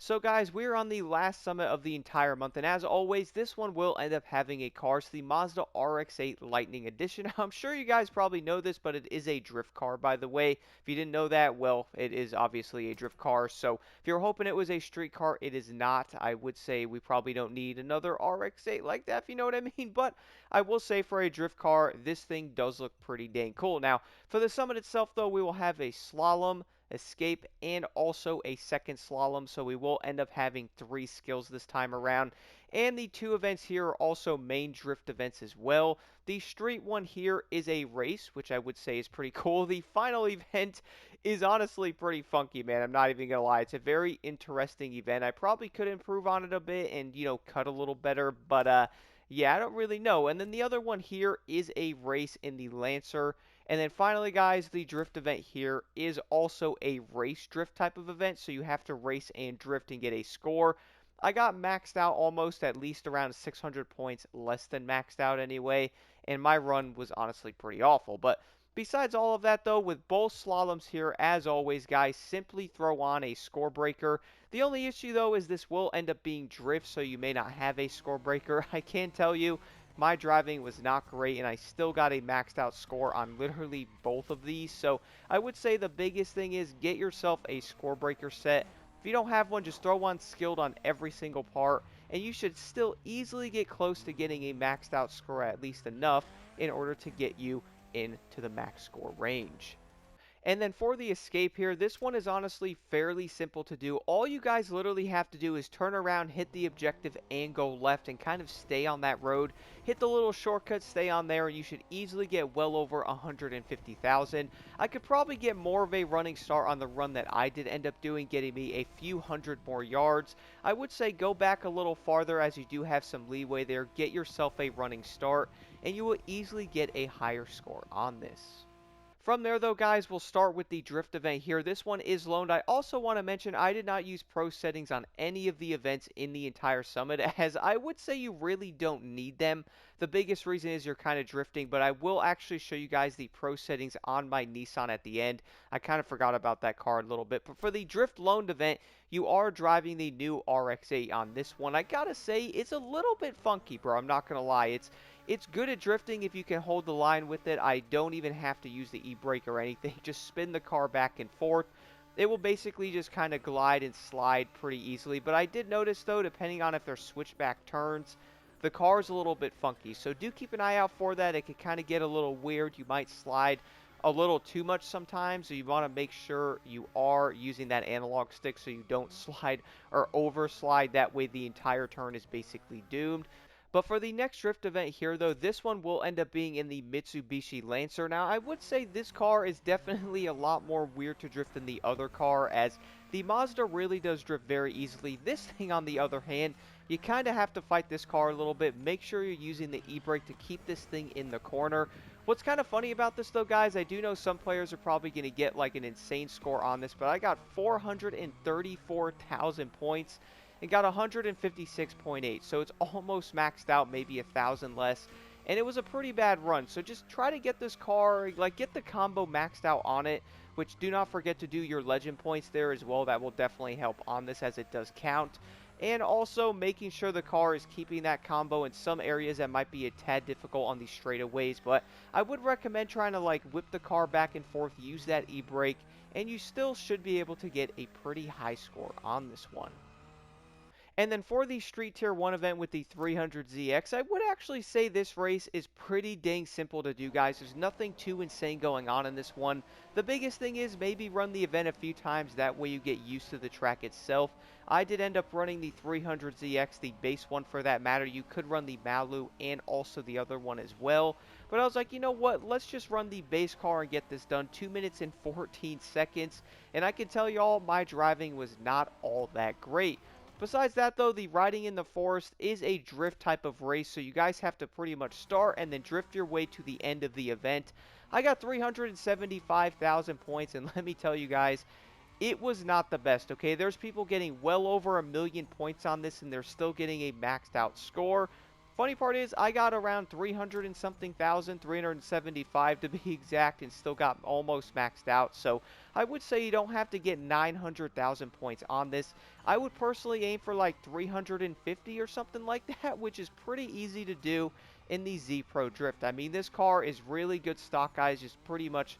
So guys, we're on the last summit of the entire month, and as always, this one will end up having a car. It's the Mazda RX-8 Lightning Edition. I'm sure you guys probably know this, but it is a drift car, by the way. If you didn't know that, well, it is obviously a drift car. So if you're hoping it was a street car, it is not. I would say we probably don't need another RX-8 like that, if you know what I mean. But I will say for a drift car, this thing does look pretty dang cool. Now, for the summit itself, though, we will have a slalom, escape, and also a second slalom, so we will end up having 3 skills this time around. And the 2 events here are also main drift events as well. The street one here is a race, which I would say is pretty cool. The final event is honestly pretty funky, man. I'm not even gonna lie. It's a very interesting event. I probably could improve on it a bit and, cut a little better, but yeah, I don't really know. And then the other one here is a race in the Lancer. And then finally, guys, the drift event here is also a race drift type of event, so you have to race and drift and get a score. I got maxed out almost at least around 600 points, less than maxed out anyway, and my run was honestly pretty awful. But besides all of that, though, with both slaloms here, as always, guys, simply throw on a score breaker. The only issue, though, is this will end up being drift, so you may not have a score breaker. I can tell you, my driving was not great, and I still got a maxed out score on literally both of these. So I would say the biggest thing is get yourself a score breaker set. If you don't have one, just throw on skilled on every single part, and you should still easily get close to getting a maxed out score, at least enough in order to get you into the max score range. And then for the escape here, this one is honestly fairly simple to do. All you guys literally have to do is turn around, hit the objective, and go left, and kind of stay on that road. Hit the little shortcut, stay on there, and you should easily get well over 150,000. I could probably get more of a running start on the run that I did end up doing, getting me a few hundred more yards. I would say go back a little farther as you do have some leeway there. Get yourself a running start, and you will easily get a higher score on this. From there, though, guys, we'll start with the drift event here. This one is loaned. I also want to mention I did not use pro settings on any of the events in the entire summit, as I would say you really don't need them. The biggest reason is you're kind of drifting, but I will actually show you guys the pro settings on my Nissan at the end. I kind of forgot about that car a little bit, but for the drift loaned event, you are driving the new RX-8 on this one. I gotta say, it's a little bit funky, bro. I'm not gonna lie. It's good at drifting if you can hold the line with it. I don't even have to use the e-brake or anything. Just spin the car back and forth. It will basically just kind of glide and slide pretty easily. But I did notice, though, depending on if they're switchback turns, the car is a little bit funky. So do keep an eye out for that. It can kind of get a little weird. You might slide a little too much sometimes. So you want to make sure you are using that analog stick so you don't slide or overslide. That way the entire turn is basically doomed. But for the next drift event here, though, this one will end up being in the Mitsubishi Lancer. Now, I would say this car is definitely a lot more weird to drift than the other car, as the Mazda really does drift very easily. This thing, on the other hand, you kind of have to fight this car a little bit. Make sure you're using the e-brake to keep this thing in the corner. What's kind of funny about this, though, guys, I do know some players are probably going to get like an insane score on this, but I got 434,000 points and got 156.8, so it's almost maxed out, maybe 1,000 less, and it was a pretty bad run. So just try to get this car, like, get the combo maxed out on it, which do not forget to do your legend points there as well. That will definitely help on this, as it does count. And also making sure the car is keeping that combo in some areas that might be a tad difficult on these straightaways, but I would recommend trying to like whip the car back and forth, use that e-brake, and you still should be able to get a pretty high score on this one. And then for the Street Tier 1 event with the 300ZX, I would actually say this race is pretty dang simple to do, guys. There's nothing too insane going on in this one. The biggest thing is maybe run the event a few times. That way you get used to the track itself. I did end up running the 300ZX, the base one for that matter. You could run the Malu and also the other one as well. But I was like, you know what? Let's just run the base car and get this done. 2 minutes and 14 seconds. And I can tell y'all, my driving was not all that great. Besides that, though, the riding in the forest is a drift type of race, so you guys have to pretty much start and then drift your way to the end of the event. I got 375,000 points, and let me tell you guys, it was not the best, okay? There's people getting well over 1,000,000 points on this, and they're still getting a maxed out score. funny part is I got around 300 and something thousand, 375 to be exact, and still got almost maxed out. So I would say you don't have to get 900,000 points on this. I would personally aim for like 350 or something like that, which is pretty easy to do in the Z Pro Drift. I mean, this car is really good stock, guys. Just pretty much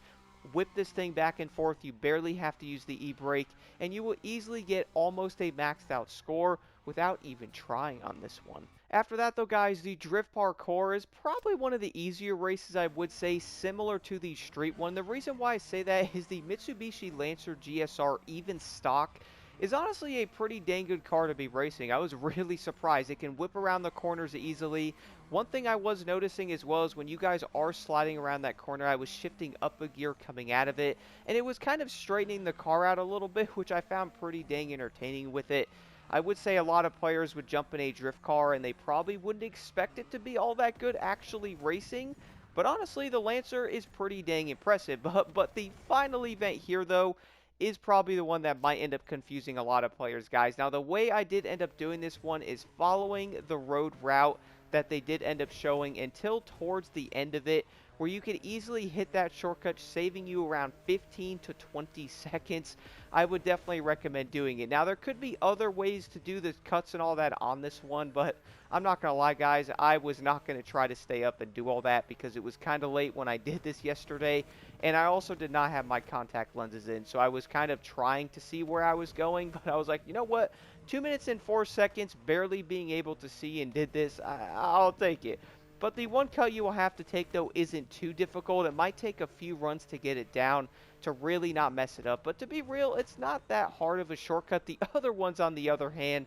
whip this thing back and forth. You barely have to use the e-brake, and you will easily get almost a maxed out score without even trying on this one. After that though, guys, the Drift Parkour is probably one of the easier races, I would say, similar to the street one. The reason why I say that is the Mitsubishi Lancer GSR even stock is honestly a pretty dang good car to be racing. I was really surprised. It can whip around the corners easily. One thing I was noticing as well is when you guys are sliding around that corner, I was shifting up a gear coming out of it, and it was kind of straightening the car out a little bit, which I found pretty dang entertaining with it. I would say a lot of players would jump in a drift car and they probably wouldn't expect it to be all that good actually racing. But honestly, the Lancer is pretty dang impressive. But the final event here, though, is probably the one that might end up confusing a lot of players, guys. Now, the way I did end up doing this one is following the road route that they did end up showing until towards the end of it, where you could easily hit that shortcut, saving you around 15 to 20 seconds. I would definitely recommend doing it. Now, there could be other ways to do the cuts and all that on this one, but I'm not going to lie, guys. I was not going to try to stay up and do all that because it was kind of late when I did this yesterday, and I also did not have my contact lenses in, so I was kind of trying to see where I was going, but I was like, you know what? 2 minutes and 4 seconds, barely being able to see, and did this. I'll take it. But the one cut you will have to take, though, isn't too difficult. It might take a few runs to get it down to really not mess it up. But to be real, it's not that hard of a shortcut. The other ones, on the other hand,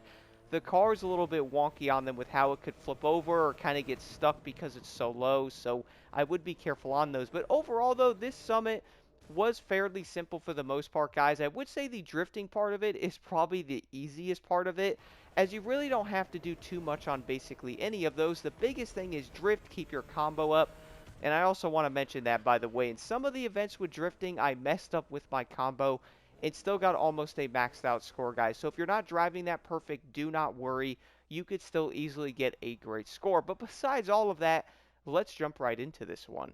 the car's a little bit wonky on them with how it could flip over or kind of get stuck because it's so low. So I would be careful on those. But overall, though, this summit was fairly simple for the most part, guys. I would say the drifting part of it is probably the easiest part of it, as you really don't have to do too much on basically any of those. The biggest thing is drift, keep your combo up. And I also want to mention that, by the way, in some of the events with drifting, I messed up with my combo and still got almost a maxed out score, guys. So if you're not driving that perfect, do not worry. You could still easily get a great score. But besides all of that, let's jump right into this one.